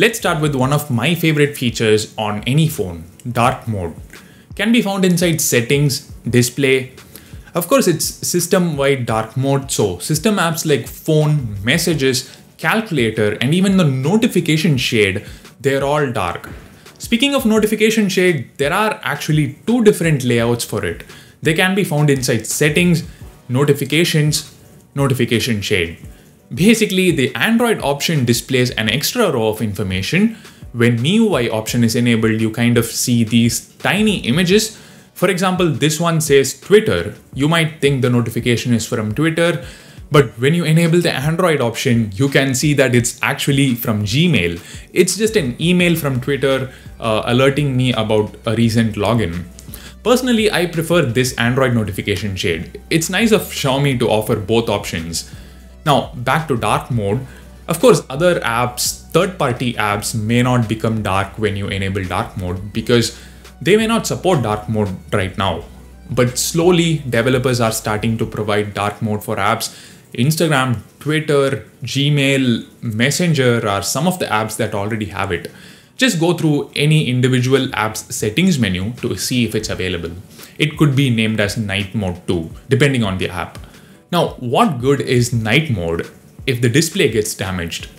Let's start with one of my favorite features on any phone, dark mode. Can be found inside settings, display. Of course, it's system-wide dark mode, so system apps like phone, messages, calculator, and even the notification shade, they're all dark. Speaking of notification shade, there are actually two different layouts for it. They can be found inside settings, notifications, notification shade. Basically, the Android option displays an extra row of information. When MIUI option is enabled, you kind of see these tiny images. For example, this one says Twitter. You might think the notification is from Twitter, but when you enable the Android option, you can see that it's actually from Gmail. It's just an email from Twitter alerting me about a recent login. Personally, I prefer this Android notification shade. It's nice of Xiaomi to offer both options. Now, back to dark mode. Of course, other apps, third-party apps may not become dark when you enable dark mode because they may not support dark mode right now. But slowly, developers are starting to provide dark mode for apps. Instagram, Twitter, Gmail, Messenger are some of the apps that already have it. Just go through any individual app's settings menu to see if it's available. It could be named as night mode too, depending on the app. Now, what good is night mode if the display gets damaged?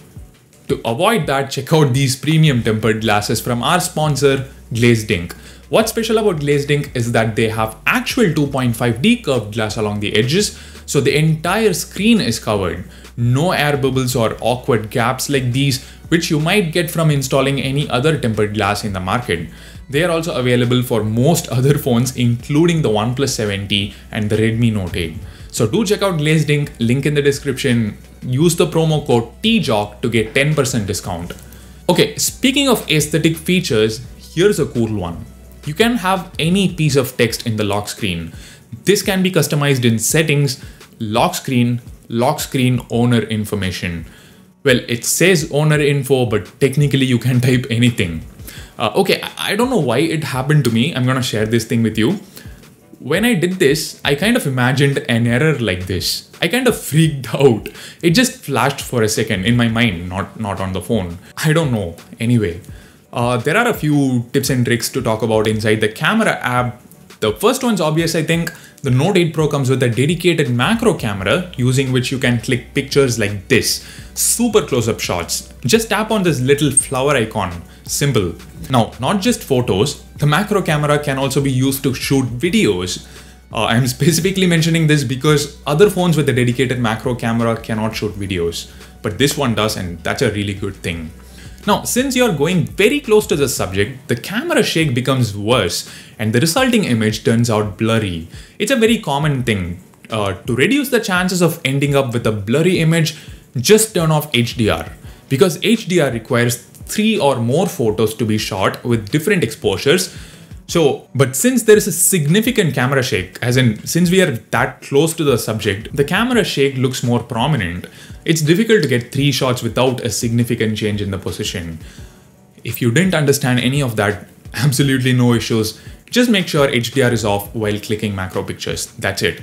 To avoid that, check out these premium tempered glasses from our sponsor, Glazed Ink. What's special about Glazed Ink is that they have actual 2.5D curved glass along the edges, so the entire screen is covered. No air bubbles or awkward gaps like these, which you might get from installing any other tempered glass in the market. They are also available for most other phones, including the OnePlus 7T and the Redmi Note 8. So do check out Glazed Ink, link in the description. Use the promo code TJOC to get 10% discount. Okay, speaking of aesthetic features, here's a cool one. You can have any piece of text in the lock screen. This can be customized in settings, lock screen owner information. Well, it says owner info, but technically you can type anything. Okay, I don't know why it happened to me. I'm gonna share this thing with you. When I did this, I kind of imagined an error like this. I kind of freaked out. It just flashed for a second in my mind, not on the phone. I don't know. Anyway, there are a few tips and tricks to talk about inside the camera app. The first one's obvious, I think. The Note 8 Pro comes with a dedicated macro camera using which you can click pictures like this. Super close-up shots. Just tap on this little flower icon. Simple. Now, not just photos, the macro camera can also be used to shoot videos. I'm specifically mentioning this because other phones with a dedicated macro camera cannot shoot videos, but this one does, and that's a really good thing. Now, since you're going very close to the subject, the camera shake becomes worse and the resulting image turns out blurry. It's a very common thing. To reduce the chances of ending up with a blurry image, just turn off HDR. Because HDR requires 3 or more photos to be shot with different exposures. But since there is a significant camera shake, as in since we are that close to the subject, the camera shake looks more prominent. It's difficult to get 3 shots without a significant change in the position. If you didn't understand any of that, absolutely no issues. Just make sure HDR is off while clicking macro pictures. That's it.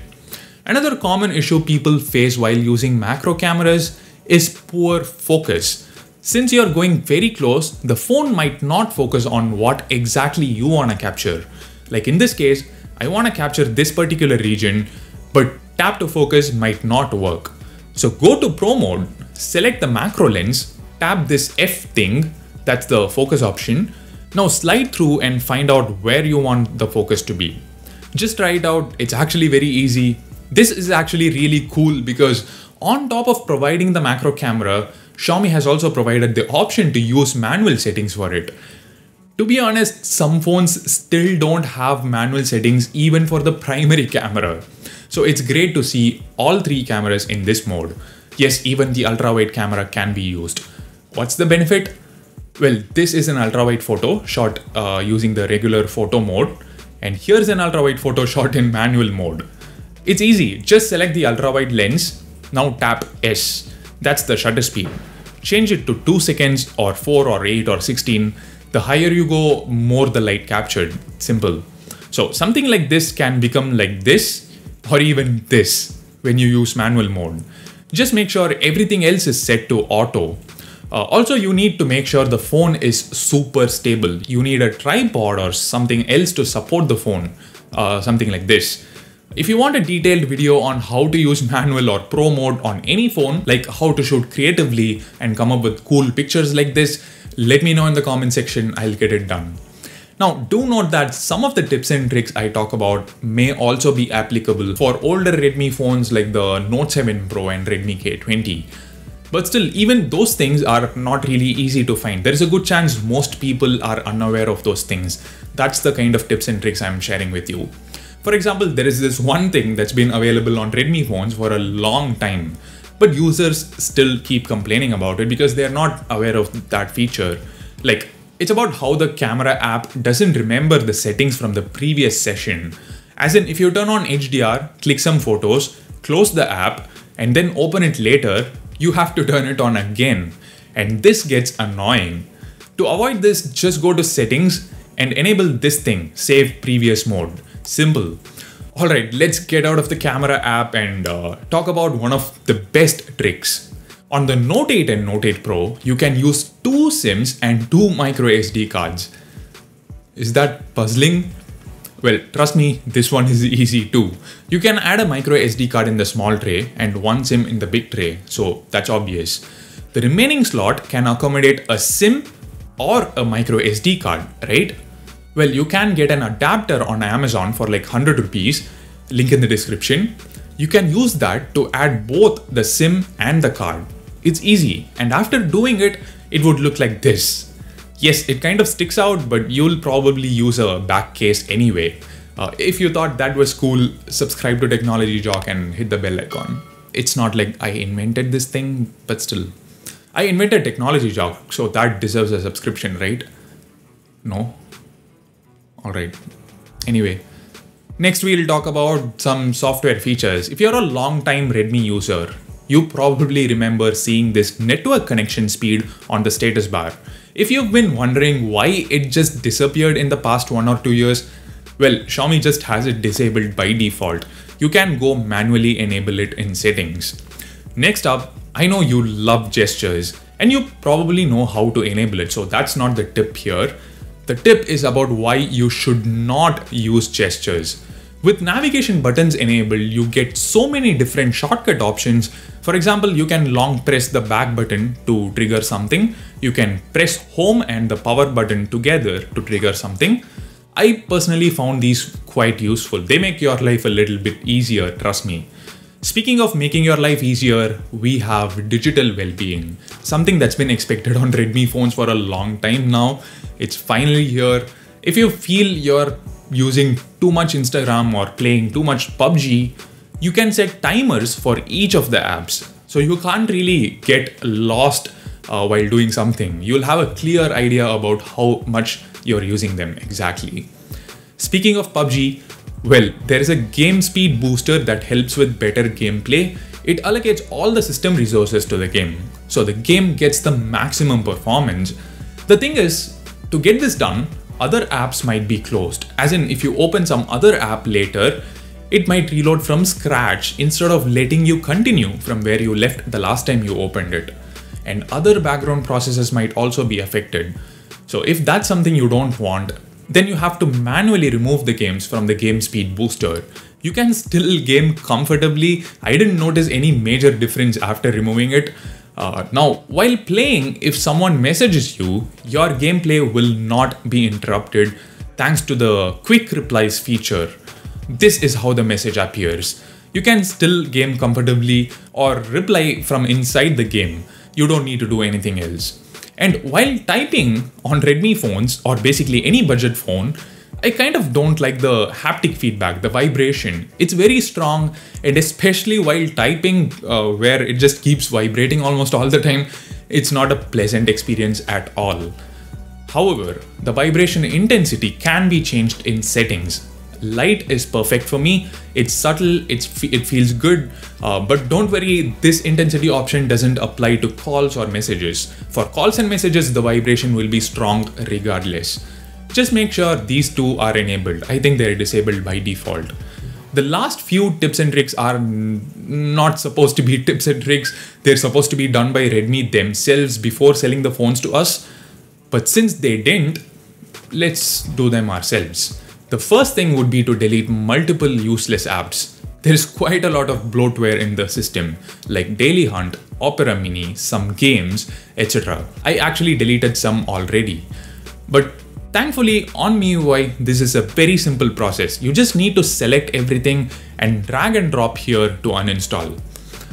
Another common issue people face while using macro cameras is poor focus. Since you're going very close, the phone might not focus on what exactly you want to capture. Like in this case, I want to capture this particular region, but tap to focus might not work. So go to Pro mode, select the macro lens, tap this F thing, that's the focus option. Now slide through and find out where you want the focus to be. Just try it out, it's actually very easy. This is actually really cool because on top of providing the macro camera, Xiaomi has also provided the option to use manual settings for it. To be honest, some phones still don't have manual settings even for the primary camera. So it's great to see all 3 cameras in this mode. Yes, even the ultra-wide camera can be used. What's the benefit? Well, this is an ultra-wide photo shot using the regular photo mode. And here's an ultra-wide photo shot in manual mode. It's easy, just select the ultra-wide lens. Now tap S. That's the shutter speed. Change it to 2 seconds or 4 or 8 or 16. The higher you go, more the light captured. Simple. So something like this can become like this or even this when you use manual mode. Just make sure everything else is set to auto. Also, you need to make sure the phone is super stable. You need a tripod or something else to support the phone, something like this. If you want a detailed video on how to use manual or pro mode on any phone, like how to shoot creatively and come up with cool pictures like this, let me know in the comment section, I'll get it done. Now, do note that some of the tips and tricks I talk about may also be applicable for older Redmi phones like the Note 7 Pro and Redmi K20. But still, even those things are not really easy to find. There is a good chance most people are unaware of those things. That's the kind of tips and tricks I'm sharing with you. For example, there is this one thing that's been available on Redmi phones for a long time, but users still keep complaining about it because they're not aware of that feature. Like, it's about how the camera app doesn't remember the settings from the previous session. As in, if you turn on HDR, click some photos, close the app, and then open it later, you have to turn it on again. And this gets annoying. To avoid this, just go to settings and enable this thing, save previous mode. Simple. Alright, let's get out of the camera app and talk about one of the best tricks. On the Note 8 and Note 8 Pro, you can use 2 SIMs and 2 micro SD cards. Is that puzzling? Well, trust me, this one is easy too. You can add a micro SD card in the small tray and 1 SIM in the big tray, so that's obvious. The remaining slot can accommodate a SIM or a micro SD card, right? Well, you can get an adapter on Amazon for like 100 rupees, link in the description. You can use that to add both the SIM and the card. It's easy, and after doing it, it would look like this. Yes, it kind of sticks out, but you'll probably use a back case anyway. If you thought that was cool, subscribe to Technology Jock and hit the bell icon. It's not like I invented this thing, but still. I invented Technology Jock, so that deserves a subscription, right? No? Alright. Anyway, next we'll talk about some software features. If you're a long-time Redmi user, you probably remember seeing this network connection speed on the status bar. If you've been wondering why it just disappeared in the past 1 or 2 years, well, Xiaomi just has it disabled by default. You can go manually enable it in settings. Next up, I know you love gestures and you probably know how to enable it, so that's not the tip here. The tip is about why you should not use gestures. With navigation buttons enabled, you get so many different shortcut options. For example, you can long press the back button to trigger something. You can press home and the power button together to trigger something. I personally found these quite useful. They make your life a little bit easier, trust me. Speaking of making your life easier, we have digital well-being. Something that's been expected on Redmi phones for a long time now. It's finally here. If you feel you're using too much Instagram or playing too much PUBG, you can set timers for each of the apps. So you can't really get lost while doing something. You'll have a clear idea about how much you're using them exactly. Speaking of PUBG, well, there is a game speed booster that helps with better gameplay. It allocates all the system resources to the game, so the game gets the maximum performance. The thing is, to get this done, other apps might be closed. As in, if you open some other app later, it might reload from scratch instead of letting you continue from where you left the last time you opened it. And other background processes might also be affected. So if that's something you don't want, then you have to manually remove the games from the game speed booster. You can still game comfortably. I didn't notice any major difference after removing it. Now, while playing, if someone messages you, your gameplay will not be interrupted thanks to the quick replies feature. This is how the message appears. You can still game comfortably or reply from inside the game. You don't need to do anything else. And while typing on Redmi phones, or basically any budget phone, I kind of don't like the haptic feedback, the vibration. It's very strong, and especially while typing, where it just keeps vibrating almost all the time, it's not a pleasant experience at all. However, the vibration intensity can be changed in settings. Light is perfect for me. It's subtle, it feels good, but don't worry, this intensity option doesn't apply to calls or messages. For calls and messages, the vibration will be strong regardless. Just make sure these two are enabled. I think they're disabled by default. The last few tips and tricks are not supposed to be tips and tricks. They're supposed to be done by Redmi themselves before selling the phones to us. But since they didn't, let's do them ourselves. The first thing would be to delete multiple useless apps. There's quite a lot of bloatware in the system, like Daily Hunt, Opera Mini, some games, etc. I actually deleted some already. But thankfully on MIUI, this is a very simple process. You just need to select everything and drag and drop here to uninstall.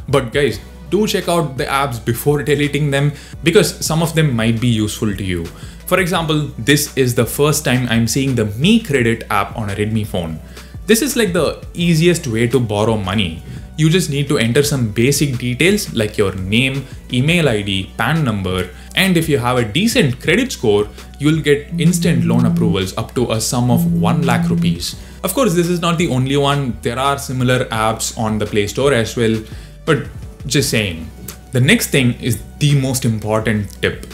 But guys, do check out the apps before deleting them because some of them might be useful to you. For example, this is the first time I'm seeing the Mi Credit app on a Redmi phone. This is like the easiest way to borrow money. You just need to enter some basic details like your name, email ID, PAN number, and if you have a decent credit score, you'll get instant loan approvals up to a sum of 1 lakh rupees. Of course, this is not the only one. There are similar apps on the Play Store as well, but just saying. The next thing is the most important tip: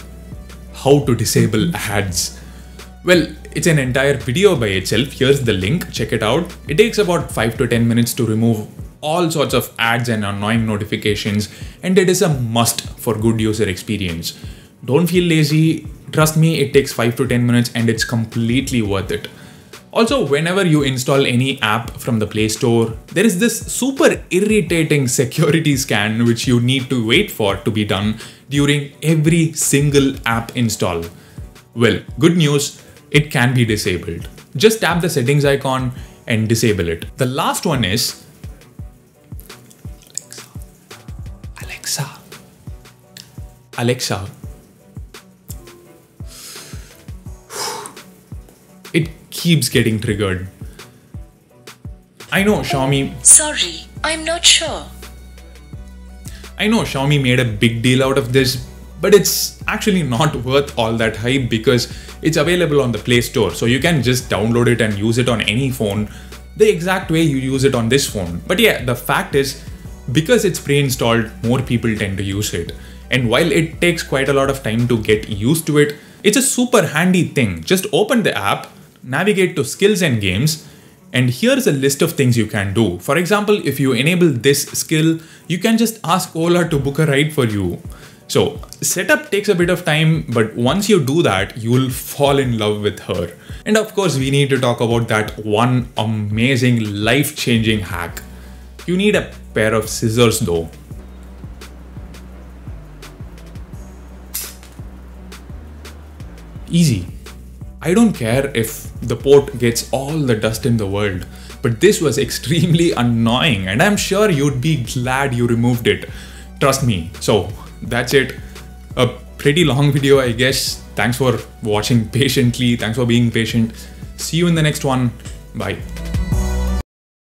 how to disable ads. Well, it's an entire video by itself. Here's the link, check it out. It takes about 5 to 10 minutes to remove all sorts of ads and annoying notifications, and it is a must for good user experience. Don't feel lazy. Trust me, it takes 5 to 10 minutes and it's completely worth it. Also, whenever you install any app from the Play Store, there is this super irritating security scan which you need to wait for to be done during every single app install. Well, good news, it can be disabled. Just tap the settings icon and disable it. The last one is Alexa. It keeps getting triggered. I know Xiaomi. Sorry, I'm not sure. I know Xiaomi made a big deal out of this, but it's actually not worth all that hype because it's available on the Play Store. So you can just download it and use it on any phone the exact way you use it on this phone. But yeah, the fact is, because it's pre-installed, more people tend to use it. And while it takes quite a lot of time to get used to it, it's a super handy thing. Just open the app, navigate to skills and games, and here's a list of things you can do. For example, if you enable this skill, you can just ask Ola to book a ride for you. So setup takes a bit of time, but once you do that, you'll fall in love with her. And of course, we need to talk about that one amazing life-changing hack. You need a pair of scissors though. Easy. I don't care if the port gets all the dust in the world, but this was extremely annoying and I'm sure you'd be glad you removed it. Trust me. So that's it. A pretty long video, I guess. Thanks for watching patiently. Thanks for being patient. See you in the next one. Bye.